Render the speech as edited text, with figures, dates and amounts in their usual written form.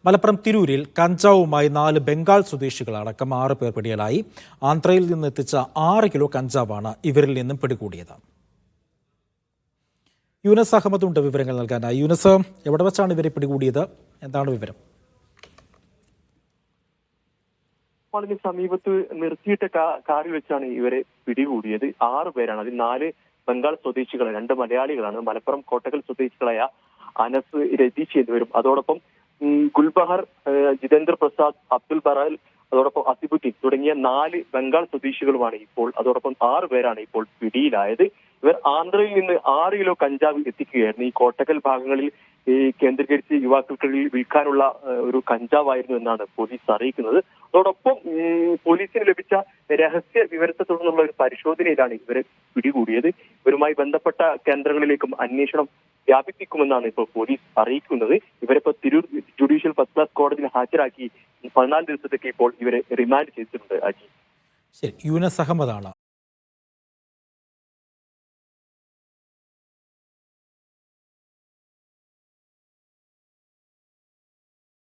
മലപ്പുറം തിരൂരിൽ കഞ്ചാവുമായി 4 ബംഗാൾ സ്വദേശികളടക്കം 6 പേർ പിടിയിലായി. ആന്ധ്രയിൽ നിന്ന് എത്തിച്ച 6 കിലോ കഞ്ചാവാണ് ഇവരിൽ നിന്നും പിടികൂടിയത്. യൂനസ് അഹമ്മദ് ഉണ്ട് വിവരങ്ങൾ നൽകാനായി. യൂനസ്, എവിടെ വെച്ചാണ് ഇവരെ പിടികൂടിയത്? എന്താണ് വിവരം? സമീപത്ത് നിർത്തിയിട്ട കാറിൽ വെച്ചാണ് ഇവരെ പിടികൂടിയത്. 6 പേരാണ്. അതിൽ 4 ബംഗാൾ സ്വദേശികൾ, 2 മലയാളികളാണ്. മലപ്പുറം കോട്ടക്കൽ സ്വദേശികളായ അനസ്, രതീഷ് എന്നിവരും അതോടൊപ്പം ഗുൽബഹർ, ജിതേന്ദ്ര പ്രസാദ്, അബ്ദുൽ ബറാൽ, അതോടൊപ്പം അസിബുദ്ദീൻ തുടങ്ങിയ 4 ബംഗാൾ സ്വദേശികളുമാണ് ഇപ്പോൾ. അതോടൊപ്പം 6 പേരാണ് ഇപ്പോൾ പിടിയിലായത്. ഇവർ ആന്ധ്രയിൽ നിന്ന് 6 കിലോ കഞ്ചാവ് എത്തിക്കുകയായിരുന്നു. ഈ കോട്ടക്കൽ ഭാഗങ്ങളിൽ കേന്ദ്രീകരിച്ച് യുവാക്കൾക്കിടയിൽ വിൽക്കാനുള്ള ഒരു കഞ്ചാവായിരുന്നു എന്നാണ് പോലീസ് അറിയിക്കുന്നത്. അതോടൊപ്പം പോലീസിന് ലഭിച്ച രഹസ്യ വിവരത്തെ തുടർന്നുള്ള ഒരു പരിശോധനയിലാണ് ഇവരെ പിടികൂടിയത്. ഇവരുമായി ബന്ധപ്പെട്ട കേന്ദ്രങ്ങളിലേക്കും അന്വേഷണം വ്യാപിപ്പിക്കുമെന്നാണ് ഇപ്പോൾ പോലീസ് അറിയിക്കുന്നത്. ഇവരിപ്പോൾ തിരൂർ ജുഡീഷ്യൽ ഫസ്റ്റ് ക്ലാസ് കോടതിയിൽ ഹാജരാക്കി 14 ദിവസത്തേക്ക് ഇപ്പോൾ ഇവരെ റിമാൻഡ് ചെയ്തിട്ടുണ്ട്. ശരി, യൂനസ് അഹമ്മദാണ്